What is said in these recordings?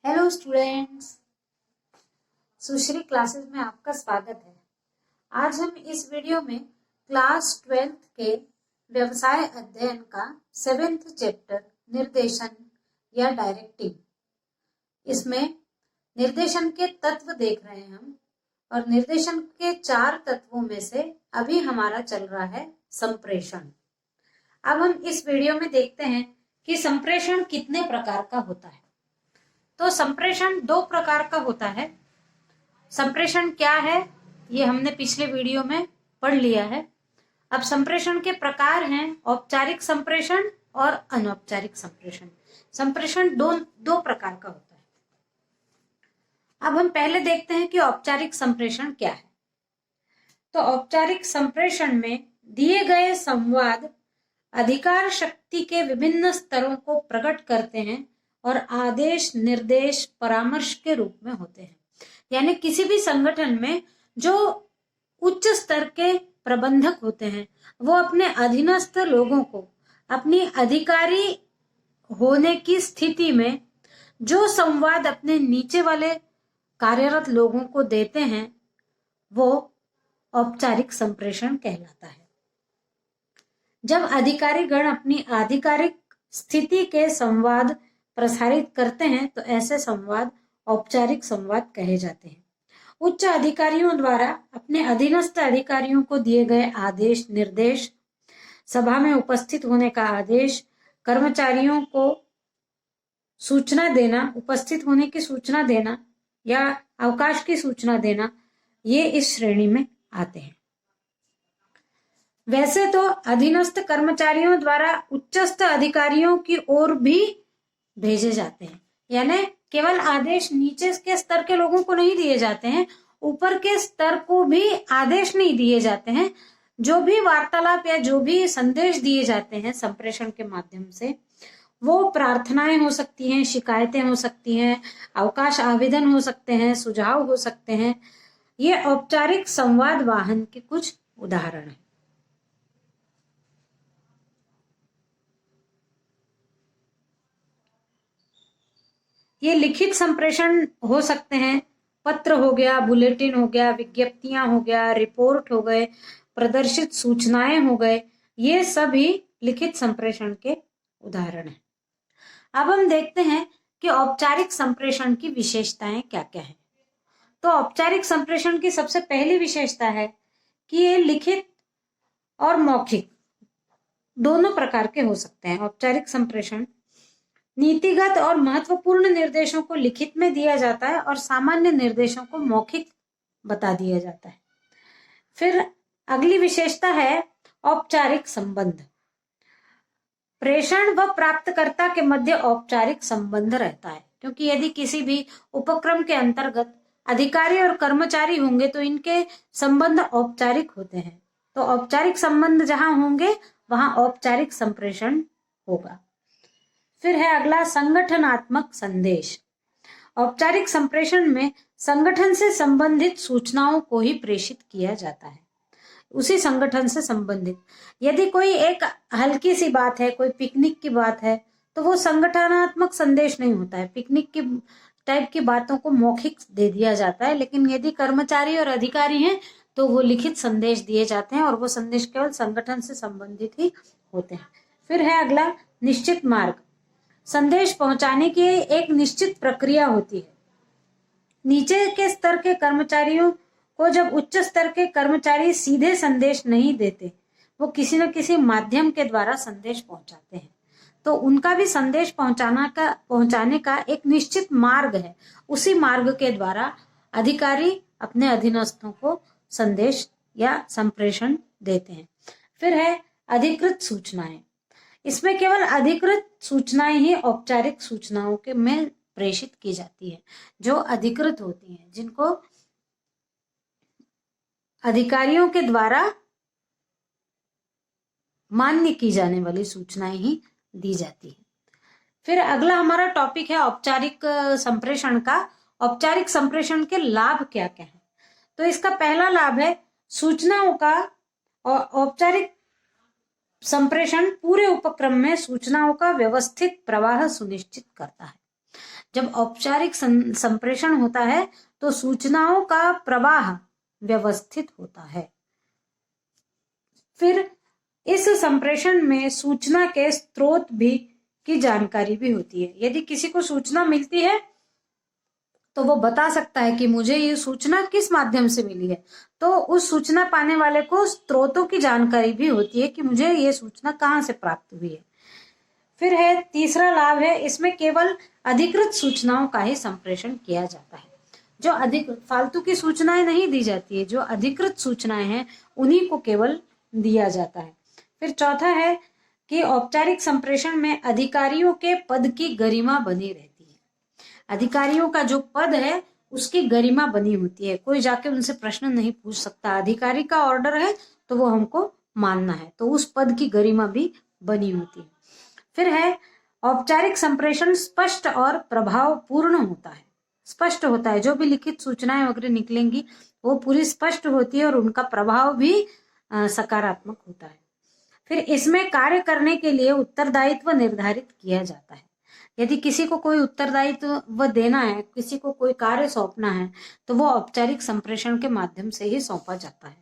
Hello students, सुश्री classes में आपका स्वागत है। आज हम इस वीडियो में क्लास 12th के व्यवसाय अध्ययन का 7th चैप्टर निर्देशन या डायरेक्टिंग, इसमें निर्देशन के तत्व देख रहे हैं हम। और निर्देशन के 4 तत्वों में से अभी हमारा चल रहा है संप्रेषण। अब हम इस वीडियो में देखते हैं कि संप्रेषण कितने प्रकार का होता है। तो संप्रेषण 2 प्रकार का होता है। संप्रेषण क्या है ये हमने पिछले वीडियो में पढ़ लिया है। अब संप्रेषण के प्रकार हैं औपचारिक संप्रेषण और अनौपचारिक संप्रेषण। संप्रेषण दो प्रकार का होता है। अब हम पहले देखते हैं कि औपचारिक संप्रेषण क्या है। तो औपचारिक संप्रेषण में दिए गए संवाद अधिकार शक्ति के विभिन्न स्तरों को प्रकट करते हैं और आदेश, निर्देश, परामर्श के रूप में होते हैं। यानी किसी भी संगठन में जो उच्च स्तर के प्रबंधक होते हैं वो अपने अधीनस्थ लोगों को अपनी अधिकारी होने की स्थिति में जो संवाद अपने नीचे वाले कार्यरत लोगों को देते हैं वो औपचारिक संप्रेषण कहलाता है। जब अधिकारी गण अपनी आधिकारिक स्थिति के संवाद प्रसारित करते हैं तो ऐसे संवाद औपचारिक संवाद कहे जाते हैं। उच्च अधिकारियों द्वारा अपने अधीनस्थ अधिकारियों को दिए गए आदेश, निर्देश, सभा में उपस्थित होने का आदेश, कर्मचारियों को सूचना देना, उपस्थित होने की सूचना देना या अवकाश की सूचना देना, ये इस श्रेणी में आते हैं। वैसे तो अधीनस्थ कर्मचारियों द्वारा उच्चस्थ अधिकारियों की ओर भी भेजे जाते हैं। यानी केवल आदेश नीचे के स्तर के लोगों को नहीं दिए जाते हैं, ऊपर के स्तर को भी आदेश नहीं दिए जाते हैं। जो भी वार्तालाप या जो भी संदेश दिए जाते हैं संप्रेषण के माध्यम से, वो प्रार्थनाएं हो सकती हैं, शिकायतें हो सकती हैं, अवकाश आवेदन हो सकते हैं, सुझाव हो सकते हैं। ये औपचारिक संवाद वाहन के कुछ उदाहरण हैं। ये लिखित संप्रेषण हो सकते हैं, पत्र हो गया, बुलेटिन हो गया, विज्ञप्तियां हो गया, रिपोर्ट हो गए, प्रदर्शित सूचनाएं हो गए, ये सभी लिखित संप्रेषण के उदाहरण हैं। अब हम देखते हैं कि औपचारिक संप्रेषण की विशेषताएं क्या क्या है। तो औपचारिक संप्रेषण की सबसे पहली विशेषता है कि ये लिखित और मौखिक दोनों प्रकार के हो सकते हैं। औपचारिक संप्रेषण नीतिगत और महत्वपूर्ण निर्देशों को लिखित में दिया जाता है और सामान्य निर्देशों को मौखिक बता दिया जाता है। फिर अगली विशेषता है औपचारिक संबंध। प्रेषण व प्राप्तकर्ता के मध्य औपचारिक संबंध रहता है, क्योंकि यदि किसी भी उपक्रम के अंतर्गत अधिकारी और कर्मचारी होंगे तो इनके संबंध औपचारिक होते हैं। तो औपचारिक संबंध जहां होंगे वहां औपचारिक संप्रेषण होगा। फिर है अगला संगठनात्मक संदेश। औपचारिक संप्रेषण में संगठन से संबंधित सूचनाओं को ही प्रेषित किया जाता है, उसी संगठन से संबंधित। यदि कोई एक हल्की सी बात है, कोई पिकनिक की बात है, तो वो संगठनात्मक संदेश नहीं होता है। पिकनिक की टाइप की बातों को मौखिक दे दिया जाता है, लेकिन यदि कर्मचारी और अधिकारी हैं तो वो लिखित संदेश दिए जाते हैं और वो संदेश केवल संगठन से संबंधित ही होते हैं। फिर है अगला निश्चित मार्ग। संदेश पहुंचाने की एक निश्चित प्रक्रिया होती है। नीचे के स्तर के कर्मचारियों को जब उच्च स्तर के कर्मचारी सीधे संदेश नहीं देते, वो किसी न किसी माध्यम के द्वारा संदेश पहुंचाते हैं, तो उनका भी संदेश पहुंचाने का एक निश्चित मार्ग है। उसी मार्ग के द्वारा अधिकारी अपने अधीनस्थों को संदेश या संप्रेषण देते हैं। फिर है अधिकृत सूचनाएं। इसमें केवल अधिकृत सूचनाएं ही औपचारिक सूचनाओं के में प्रेषित की जाती है। जो अधिकृत होती हैं, जिनको अधिकारियों के द्वारा मान्य की जाने वाली सूचनाएं ही दी जाती है। फिर अगला हमारा टॉपिक है औपचारिक संप्रेषण का। औपचारिक संप्रेषण के लाभ क्या क्या है। तो इसका पहला लाभ है सूचनाओं का औपचारिक संप्रेषण पूरे उपक्रम में सूचनाओं का व्यवस्थित प्रवाह सुनिश्चित करता है। जब औपचारिक संप्रेषण होता है तो सूचनाओं का प्रवाह व्यवस्थित होता है। फिर इस संप्रेषण में सूचना के स्रोत भी की जानकारी भी होती है। यदि किसी को सूचना मिलती है तो वो बता सकता है कि मुझे ये सूचना किस माध्यम से मिली है, तो उस सूचना पाने वाले को स्रोतों की जानकारी भी होती है कि मुझे ये सूचना कहाँ से प्राप्त हुई है। फिर है तीसरा लाभ है, इसमें केवल अधिकृत सूचनाओं का ही संप्रेषण किया जाता है। जो अधिकृत फालतू की सूचनाएं नहीं दी जाती है, जो अधिकृत सूचनाएं हैं उन्हीं को केवल दिया जाता है। फिर चौथा है कि औपचारिक संप्रेषण में अधिकारियों के पद की गरिमा बनी रहती है। अधिकारियों का जो पद है उसकी गरिमा बनी होती है, कोई जाके उनसे प्रश्न नहीं पूछ सकता। अधिकारी का ऑर्डर है तो वो हमको मानना है, तो उस पद की गरिमा भी बनी होती है। फिर है औपचारिक संप्रेषण स्पष्ट और प्रभावपूर्ण होता है, स्पष्ट होता है। जो भी लिखित सूचनाएं वगैरह निकलेंगी वो पूरी स्पष्ट होती है और उनका प्रभाव भी सकारात्मक होता है। फिर इसमें कार्य करने के लिए उत्तरदायित्व निर्धारित किया जाता है। यदि किसी को कोई उत्तरदायित्व देना है, किसी को कोई कार्य सौंपना है, तो वो औपचारिक संप्रेषण के माध्यम से ही सौंपा जाता है।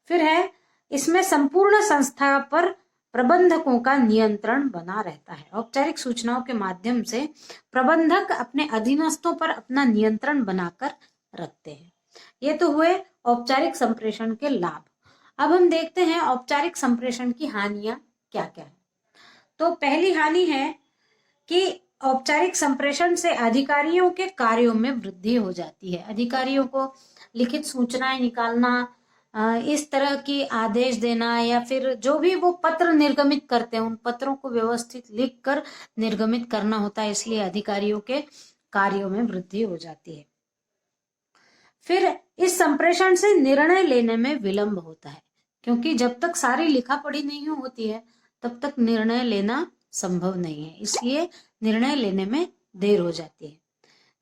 फिर है इसमें संपूर्ण संस्था पर प्रबंधकों का नियंत्रण बना रहता है। औपचारिक सूचनाओं के माध्यम से प्रबंधक अपने अधीनस्थों पर अपना नियंत्रण बनाकर रखते हैं। ये तो हुए औपचारिक संप्रेषण के लाभ। अब हम देखते हैं औपचारिक संप्रेषण की हानियां क्या क्या है। तो पहली हानि है कि औपचारिक संप्रेषण से अधिकारियों के कार्यों में वृद्धि हो जाती है। अधिकारियों को लिखित सूचनाएं निकालना, इस तरह की आदेश देना, या फिर जो भी वो पत्र निर्गमित करते हैं उन पत्रों को व्यवस्थित लिखकर निर्गमित करना होता है, इसलिए अधिकारियों के कार्यों में वृद्धि हो जाती है। फिर इस संप्रेषण से निर्णय लेने में विलंब होता है, क्योंकि जब तक सारी लिखा पढ़ी नहीं होती है तब तक निर्णय लेना संभव नहीं है, इसलिए निर्णय लेने में देर हो जाती है।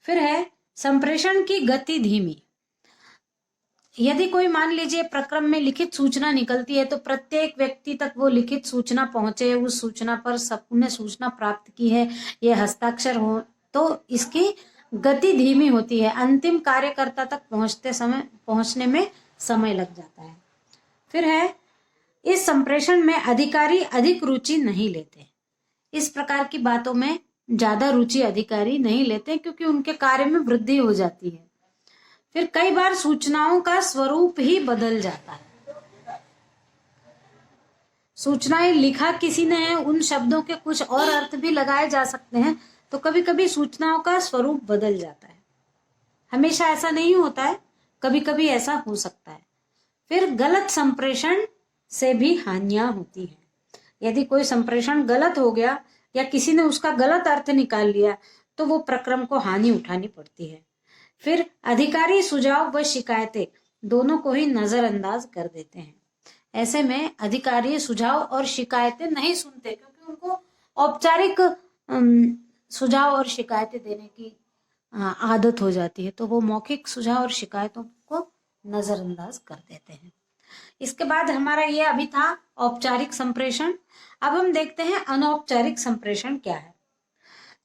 फिर है संप्रेषण की गति धीमी। यदि कोई मान लीजिए प्रक्रम में लिखित सूचना निकलती है तो प्रत्येक व्यक्ति तक वो लिखित सूचना पहुंचे, उस सूचना पर सबने सूचना प्राप्त की है, ये हस्ताक्षर हो, तो इसकी गति धीमी होती है। अंतिम कार्यकर्ता तक पहुंचने में समय लग जाता है। फिर है इस संप्रेषण में अधिकारी अधिक रुचि नहीं लेते। इस प्रकार की बातों में ज्यादा रुचि अधिकारी नहीं लेते क्योंकि उनके कार्य में वृद्धि हो जाती है। फिर कई बार सूचनाओं का स्वरूप ही बदल जाता है। सूचनाएं लिखा किसी ने है, उन शब्दों के कुछ और अर्थ भी लगाए जा सकते हैं, तो कभी कभी सूचनाओं का स्वरूप बदल जाता है। हमेशा ऐसा नहीं होता है, कभी कभी ऐसा हो सकता है। फिर गलत संप्रेषण से भी हानियां होती है। यदि कोई संप्रेषण गलत हो गया या किसी ने उसका गलत अर्थ निकाल लिया तो वो प्रक्रम को हानि उठानी पड़ती है। फिर अधिकारी सुझाव व शिकायतें दोनों को ही नजरअंदाज कर देते हैं। ऐसे में अधिकारी सुझाव और शिकायतें नहीं सुनते क्योंकि उनको औपचारिक सुझाव और शिकायतें देने की आदत हो जाती है, तो वो मौखिक सुझाव और शिकायतों को नजरअंदाज कर देते हैं। इसके बाद हमारा ये अभी था औपचारिक संप्रेषण। अब हम देखते हैं अनौपचारिक संप्रेषण क्या है।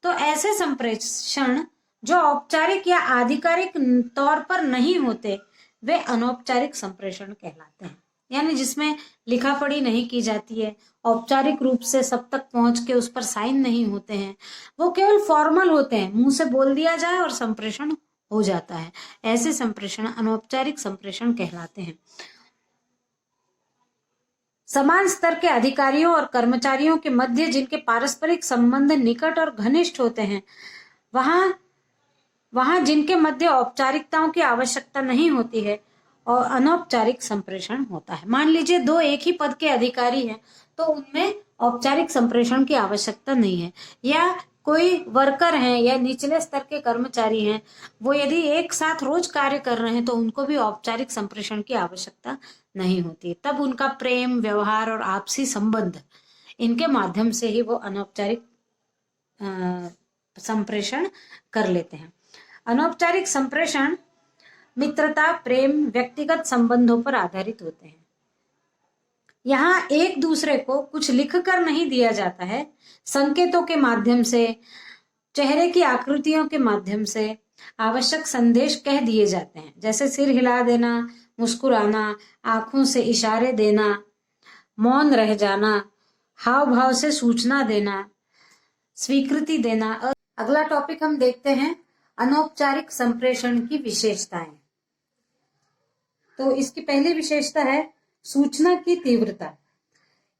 तो ऐसे संप्रेषण जो औपचारिक या आधिकारिक तौर पर नहीं होते वे अनौपचारिक संप्रेषण कहलाते हैं। यानी जिसमें लिखा पढ़ी नहीं की जाती है, औपचारिक रूप से सब तक पहुंच के उस पर साइन नहीं होते हैं, वो केवल फॉर्मल होते हैं, मुंह से बोल दिया जाए और संप्रेषण हो जाता है। ऐसे संप्रेषण अनौपचारिक संप्रेषण कहलाते हैं। समान स्तर के अधिकारियों और कर्मचारियों के मध्य जिनके पारस्परिक संबंध निकट और घनिष्ठ होते हैं, वहां जिनके मध्य औपचारिकताओं की आवश्यकता नहीं होती है और अनौपचारिक संप्रेषण होता है। मान लीजिए दो एक ही पद के अधिकारी हैं तो उनमें औपचारिक संप्रेषण की आवश्यकता नहीं है, या कोई वर्कर हैं या निचले स्तर के कर्मचारी हैं, वो यदि एक साथ रोज कार्य कर रहे हैं तो उनको भी औपचारिक संप्रेषण की आवश्यकता नहीं होती। तब उनका प्रेम, व्यवहार और आपसी संबंध, इनके माध्यम से ही वो अनौपचारिक संप्रेषण कर लेते हैं। अनौपचारिक संप्रेषण मित्रता, प्रेम, व्यक्तिगत संबंधों पर आधारित होते हैं। यहाँ एक दूसरे को कुछ लिखकर नहीं दिया जाता है, संकेतों के माध्यम से चेहरे की आकृतियों के माध्यम से आवश्यक संदेश कह दिए जाते हैं, जैसे सिर हिला देना, मुस्कुराना, आंखों से इशारे देना, मौन रह जाना, हाव भाव से सूचना देना, स्वीकृति देना। अगला टॉपिक हम देखते हैं अनौपचारिक संप्रेषण की विशेषताएं। तो इसकी पहली विशेषता है सूचना की तीव्रता।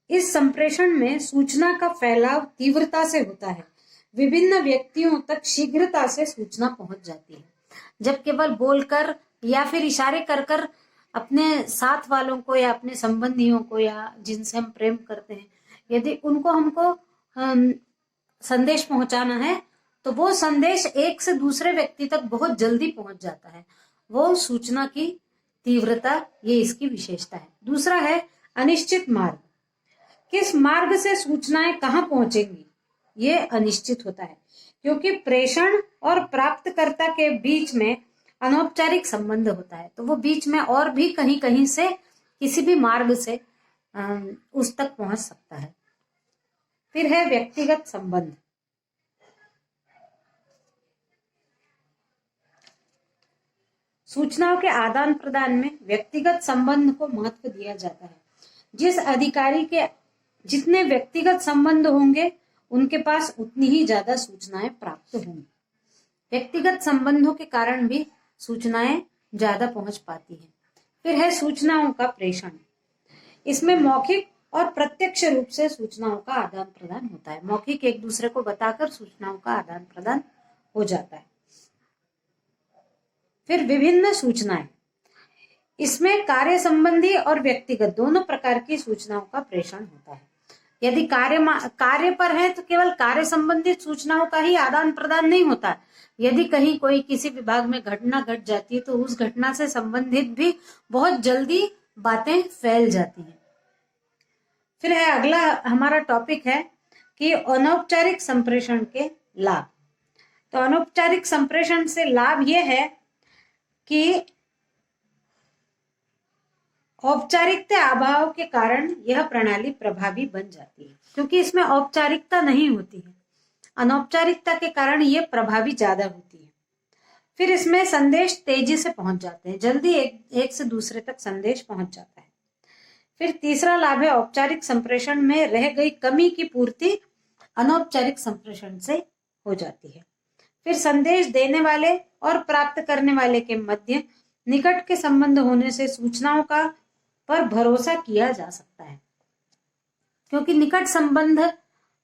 इस संप्रेषण में सूचना का फैलाव तीव्रता से होता है। विभिन्न व्यक्तियों तक शीघ्रता से सूचना पहुंच जाती है। जब केवल बोलकर या फिर इशारे कर कर अपने साथ वालों को या अपने संबंधियों को या जिनसे हम प्रेम करते हैं, यदि उनको हमको संदेश पहुंचाना है तो वो संदेश एक से दूसरे व्यक्ति तक बहुत जल्दी पहुंच जाता है। वो सूचना की तीव्रता, ये इसकी विशेषता है। दूसरा है अनिश्चित मार्ग। किस मार्ग से सूचनाएं कहां पहुंचेंगी ये अनिश्चित होता है, क्योंकि प्रेषण और प्राप्तकर्ता के बीच में अनौपचारिक संबंध होता है। तो वो बीच में और भी कहीं कहीं से किसी भी मार्ग से उस तक पहुंच सकता है। फिर है व्यक्तिगत संबंध। सूचनाओं के आदान प्रदान में व्यक्तिगत संबंध को महत्व दिया जाता है। जिस अधिकारी के जितने व्यक्तिगत संबंध होंगे उनके पास उतनी ही ज्यादा सूचनाएं प्राप्त होंगी। व्यक्तिगत संबंधों के कारण भी सूचनाएं ज्यादा पहुंच पाती हैं। फिर है सूचनाओं का प्रेषण। इसमें मौखिक और प्रत्यक्ष रूप से सूचनाओं का आदान प्रदान होता है। मौखिक एक दूसरे को बताकर सूचनाओं का आदान प्रदान हो जाता है। फिर विभिन्न सूचनाएं। इसमें कार्य संबंधी और व्यक्तिगत दोनों प्रकार की सूचनाओं का प्रेषण होता है। यदि कार्य पर है तो केवल कार्य संबंधित सूचनाओं का ही आदान प्रदान नहीं होता। यदि कहीं कोई किसी विभाग में घटना घट जाती है तो उस घटना से संबंधित भी बहुत जल्दी बातें फैल जाती हैं। फिर है अगला हमारा टॉपिक है कि अनौपचारिक संप्रेषण के लाभ। तो अनौपचारिक संप्रेषण से लाभ यह है कि औपचारिकता अभाव के कारण यह प्रणाली प्रभावी बन जाती है, क्योंकि इसमें औपचारिकता नहीं होती है। अनौपचारिकता के कारण यह प्रभावी ज्यादा होती है। फिर इसमें संदेश तेजी से पहुंच जाते हैं, जल्दी एक से दूसरे तक संदेश पहुंच जाता है। फिर तीसरा लाभ है औपचारिक संप्रेषण में रह गई कमी की पूर्ति अनौपचारिक संप्रेषण से हो जाती है। फिर संदेश देने वाले और प्राप्त करने वाले के मध्य निकट के संबंध होने से सूचनाओं का पर भरोसा किया जा सकता है, क्योंकि निकट संबंध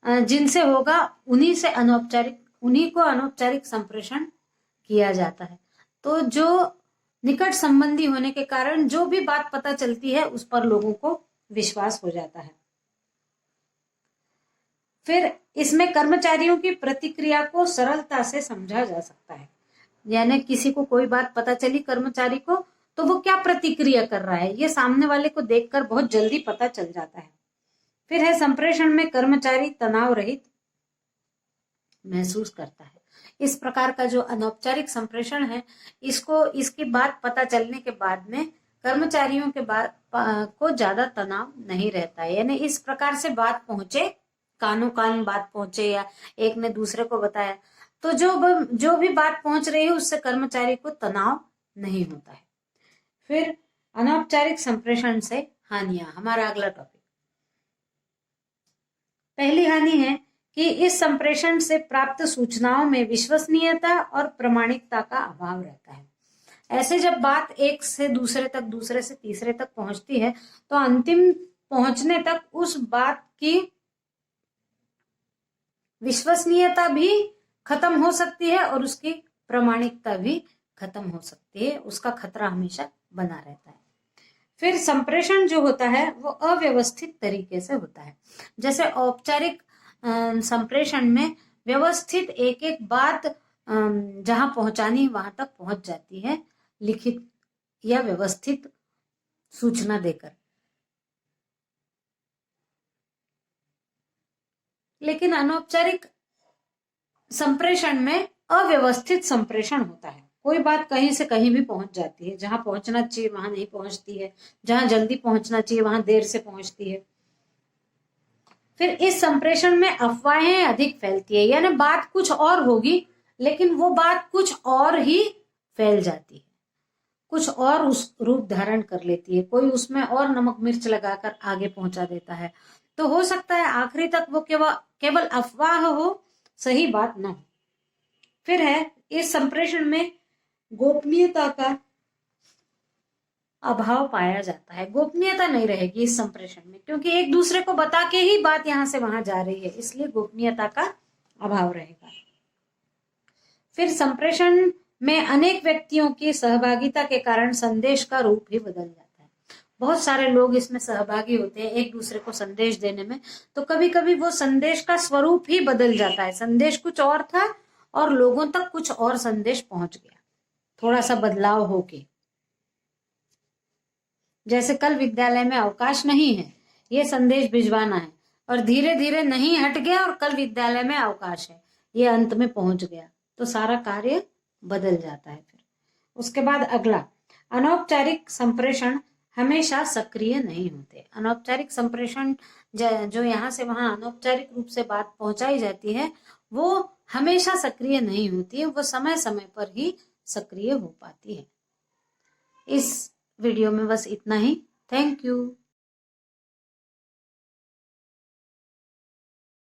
जिनसे होगा उन्हीं को अनौपचारिक संप्रेषण किया जाता है। तो जो निकट संबंधी होने के कारण जो भी बात पता चलती है उस पर लोगों को विश्वास हो जाता है। फिर इसमें कर्मचारियों की प्रतिक्रिया को सरलता से समझा जा सकता है। यानी किसी को कोई बात पता चली कर्मचारी को, तो वो क्या प्रतिक्रिया कर रहा है ये सामने वाले को देखकर बहुत जल्दी पता चल जाता है। फिर है संप्रेषण में कर्मचारी तनाव रहित महसूस करता है। इस प्रकार का जो अनौपचारिक संप्रेषण है, इसकी बात पता चलने के बाद में कर्मचारियों के को ज्यादा तनाव नहीं रहता है। यानी इस प्रकार से बात पहुंचे, कानों कान बात पहुंचे या एक ने दूसरे को बताया, तो जो भी बात पहुंच रही है उससे कर्मचारी को तनाव नहीं होता है। फिर अनौपचारिक संप्रेषण से हानियां, हमारा अगला टॉपिक। पहली हानि है कि इस संप्रेषण से प्राप्त सूचनाओं में विश्वसनीयता और प्रामाणिकता का अभाव रहता है। ऐसे जब बात एक से दूसरे तक, दूसरे से तीसरे तक पहुंचती है तो अंतिम पहुंचने तक उस बात की विश्वसनीयता भी खत्म हो सकती है और उसकी प्रामाणिकता भी खत्म हो सकती है। उसका खतरा हमेशा बना रहता है। फिर संप्रेषण जो होता है वो अव्यवस्थित तरीके से होता है। जैसे औपचारिक संप्रेषण में व्यवस्थित एक एक बात जहां पहुंचानी वहां तक पहुंच जाती है, लिखित या व्यवस्थित सूचना देकर। लेकिन अनौपचारिक संप्रेषण में अव्यवस्थित संप्रेषण होता है। कोई बात कहीं से कहीं भी पहुंच जाती है, जहां पहुंचना चाहिए वहां नहीं पहुंचती है, जहां जल्दी पहुंचना चाहिए वहां देर से पहुंचती है। फिर इस संप्रेषण में अफवाहें अधिक फैलती है, यानी बात कुछ और होगी लेकिन वो बात कुछ और ही फैल जाती है, कुछ और उस रूप धारण कर लेती है, कोई उसमें और नमक मिर्च लगाकर आगे पहुंचा देता है। तो हो सकता है आखिरी तक वो केवल अफवाह हो, सही बात ना हो। फिर है इस संप्रेषण में गोपनीयता का अभाव पाया जाता है। गोपनीयता नहीं रहेगी इस संप्रेषण में, क्योंकि एक दूसरे को बता के ही बात यहां से वहां जा रही है, इसलिए गोपनीयता का अभाव रहेगा। फिर संप्रेषण में अनेक व्यक्तियों की सहभागिता के कारण संदेश का रूप ही बदल जाता है। बहुत सारे लोग इसमें सहभागी होते हैं एक दूसरे को संदेश देने में, तो कभी कभी वो संदेश का स्वरूप ही बदल जाता है। संदेश कुछ और था और लोगों तक कुछ और संदेश पहुंच गया, थोड़ा सा बदलाव होके। जैसे कल विद्यालय में अवकाश नहीं है, ये संदेश भिजवाना है, और धीरे धीरे नहीं हट गया और कल विद्यालय में अवकाश है, ये अंत में पहुंच गया, तो सारा कार्य बदल जाता है। फिर उसके बाद अगला, अनौपचारिक संप्रेषण हमेशा सक्रिय नहीं होते। अनौपचारिक संप्रेषण जो यहाँ से वहां अनौपचारिक रूप से बात पहुंचाई जाती है, वो हमेशा सक्रिय नहीं होती है, वो समय समय पर ही सक्रिय हो पाती है। इस वीडियो में बस इतना ही। Thank you.